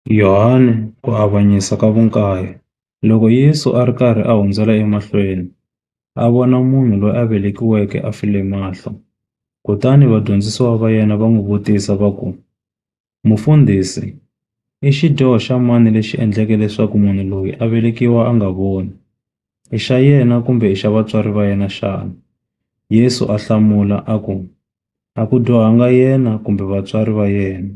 Yohani ku avanyisa ka vukaye. Loko Yesu a ri karhi a hundzela emahlweni, a vona munhu loyi a velekiweke a file mahlo. Kutani vadyondzisi va yena va n'wi vutisa va ku, Mufundhisi, i xidyoho xa mani lexi endleke leswaku munhu loyi a velekiwa a nga voni? I xa yena kumbe i xa vatswari va yena xana? Yesu a hlamula a ku dyohanga yena kumbe vatswari va yena,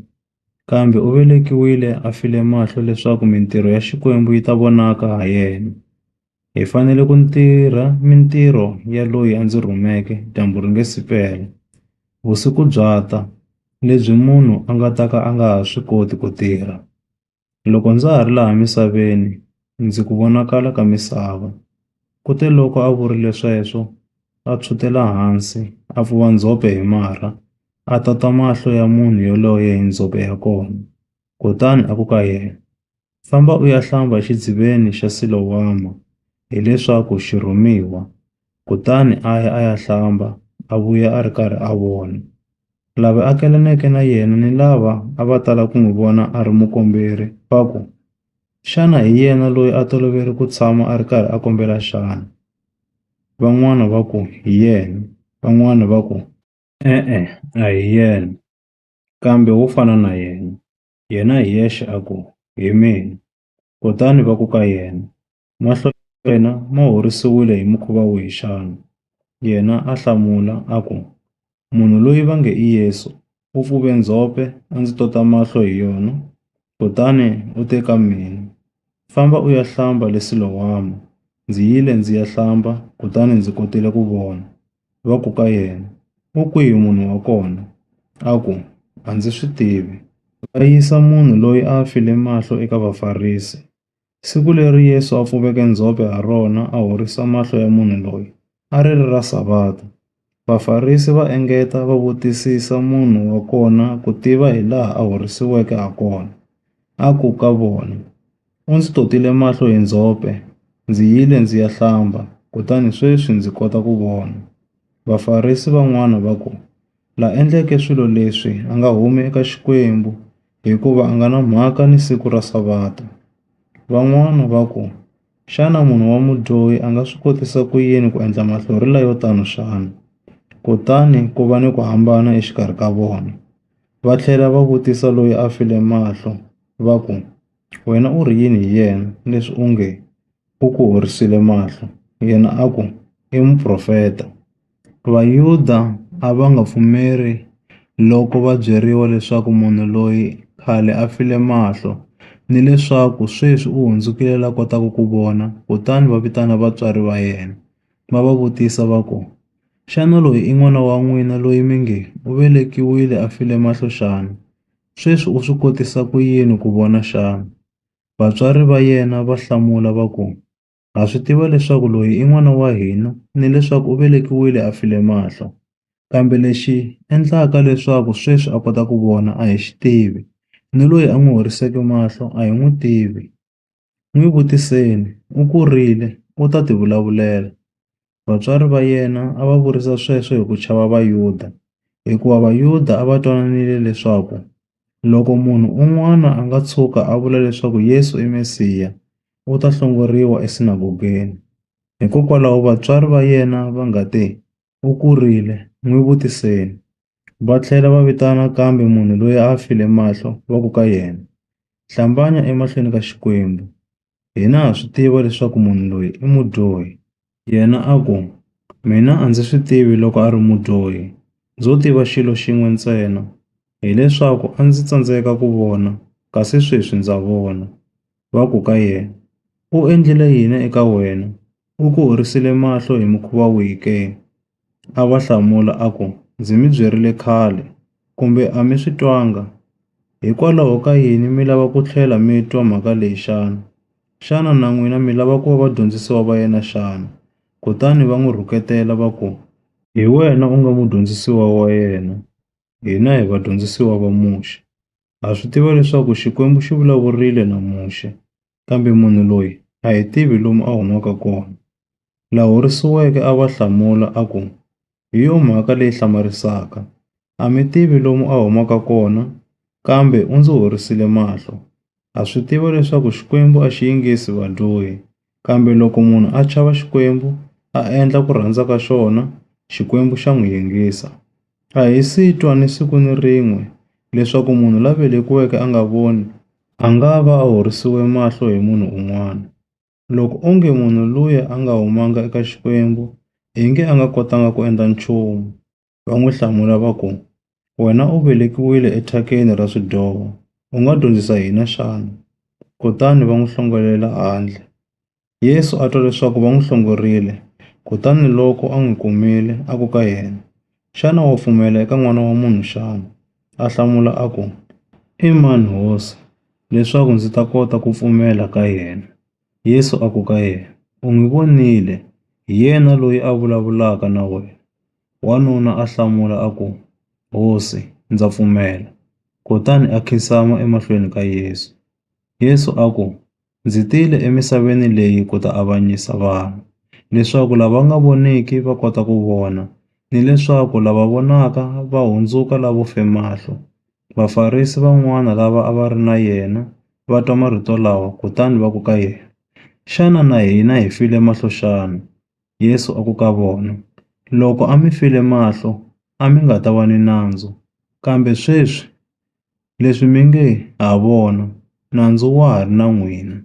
kambe u velekiwile a file mahlo leswaku mintirho ya Xikwembu yi ta vonaka ha yena. Hi fanele ku tirha mintirho ya loyi a ndzi rhumeke dyambu ri nge si pela. Vusiku bya ta, lebyi munhu a nga ta ka a nga ha swi koti ku tirha. Loko ndza ha ri laha misaveni, ndzi ku vonakala ka misava. Kute loko a vurile sweswo, a tshwutela hansi, a pfuva ndzhope hi marha, a tata mahlo ya munhu yoloye hi ndzhope ya kona. Kutani a ku ka yena, famba u ya hlamba exidziveni xa Silowama, hileswaku xi rhumiwa. Kutani a ya a ya hlamba, a vuya a ri karhi a vona. Lava akelaneke na yena ni lava a va tala ku n'wi vona a ri mukomberi va ku, xana hi yena loyi a tolovele ku tshama a ri karhi a kombela xana? Van'wana va ku, hi yena. Van'wana va ku, e-e, a hi yena, kambe wo fana na yena. Yena hi yexe a ku, hi mina. Kutani va ku ka yena, mahlo ya wena ma horisiwile hi mukhuva wihi xana? Yena a hlamula a ku, munhu loyi va nge i Yesu u pfuve ndzhope a ndzi tota mahlo hi yona. Kutani u te ka mina, famba u ya hlamba le Silowama. Ndzi yile ndzi ya hlamba, kutani ndzi kotile ku vona. Va ku ka yena, u kwihi munhu wa kona? A ku, a ndzi swi tivi. Va yisa munhu loyi a file mahlo eka Vafarisi. Siku leri Yesu a pfuveke ndzhope ha rona a horisa mahlo ya munhu loyi, a ri ri ra Sabata. Vafarisi va engeta va vutisisa munhu wa kona ku tiva hi laha a horisiweke ha kona. A ku ka vona, u ndzi totile mahlo hi ndzhope, ndzi yile ndzi ya hlamba, kutani sweswi ndzi kota ku vona. Vafarisi van'wana va ku, la endleke swilo leswi a nga humi eka Xikwembu, hikuva a nga na mhaka ni siku ra Sabata. Van'wana va ku, xana munhu wa mudyohi a nga swi kotisa ku yini ku endla mahlorila yo tano xana? Kutani ku va ni ku hambana exikarhi ka vona. Va tlhela va vutisa loyi a file mahlo, va ku, wena u ri yini hi yena leswi u nge u ku horisile mahlo? Yena a ku, i muprofeta. Vayuda a va nga pfumeli loko va byeriwa leswaku munhu loyi khale a file mahlo ni leswaku sweswi u hundzukile la kotaka ku vona. Kutani va vitana vatswari va yena, va va vutisa va ku, xana loyi i n'wana wa n'wina loyi mi nge u velekiwile a file mahlo xana? Sweswi u swi kotisa ku yini ku vona xana? Vatswari va yena va hlamula va ku, ha swi tiva leswaku loyi i n'wana wa hina ni leswaku u velekiwile a file mahlo. Kambe lexi endlaka leswaku sweswi a kota ku vona a hi xi tivi, ni loyi a n'wi horiseke mahlo a hi n'wi tivi. N'wi vutiseni, u kurile, u ta tivulavulela. Vatswari va yena a va vurisa sweswo hi ku chava Vayuda, hikuva Vayuda a va twananile leswaku loko munhu un'wana a nga tshuka a vula leswaku Yesu i Mesiya, u ta hlongoriwa esinagogeni. Hikokwalaho vatswari va yena va nga te, u kurile, n'wi vutiseni. Va tlhela va vitana kambe munhu loyi a file mahlo va ku ka yena, hlambanya emahlweni ka Xikwembu. Hina ha swi tiva leswaku munhu loyi i mudyohi. Yena a ku, mina a ndzi swi tivi loko a ri mudyohi. Ndzo tiva xilo xin'we ntsena, hileswaku a ndzi tsandzeka ku vona, kasi sweswi ndza vona. Va ku ka yena, u endlile yini eka wena? U ku horisile mahlo hi mukhuva wihi ke? A va hlamula a ku, ndzi mi byerile khale, kumbe a mi swi twanga? Hikwalaho ka yini mi lava ku tlhela mi twa mhaka leyi xana? Xana na n'wina mi lava ku va vadyondzisiwa va yena xana? Kutani va n'wi rhuketela va ku, hi wena u nga mudyondzisiwa wa yena, hina hi vadyondzisiwa va Muxe. Ha swi tiva leswaku Xikwembu xi vulavurile na Muxe, kambe munhu loyi a hi tivi lomu a humaka kona. La horisiweke a va hlamula a ku, hi yo mhaka leyi hlamarisaka. A mi tivi lomu a humaka kona, kambe u ndzi horisile mahlo. Ha swi tiva leswaku Xikwembu a xi yingisi vadyohi, kambe loko munhu a chava Xikwembu a endla ku rhandza ka xona, Xikwembu xa n'wi yingisa. A hi si twa ni siku ni rin'we leswaku munhu la velekiweke a nga voni a nga va a horisiwe mahlo hi munhu un'wana. Loko onge munhu luya a nga humanga eka Xikwembu, hi nge a nga kotanga ku endla nchumu. Va n'wi hlamula va ku, wena u velekiwile ethakeni ra swidyoho, u nga dyondzisa hina xana? Kutani va n'wi hlongolela handle. Yesu a twa leswaku va n'wi hlongorile, kutani loko a n'wi kumile, a ku ka yena, xana wa pfumela eka N'wana wa Munhu xana? A hlamula a ku, i mani hosi, leswaku ndzi ta kota ku pfumela ka yena? Yesu a ku ka yena, u n'wi vonile, hi yena loyi a vulavulaka na wena. Wanuna a hlamula a ku, hosi, ndza pfumela. Kutani a khinsama emahlweni ka Yesu. Yesu a ku, ndzi tile emisaveni leyi ku ta avanyisa vanhu, leswaku lava nga voniki va kota ku vona, ni leswaku lava vonaka va hundzuka lavo fe mahlo. Vafarisi van'wana lava a va ri na yena va twa marito lawa kutani va ku ka yena, xana na hina hi file mahlo xana? Yesu a ku ka vona, loko a mi file mahlo, a mi nga ta va ni nandzu, kambe sweswi leswi mi nge ha vona, nandzu wa ha ri na n'wina.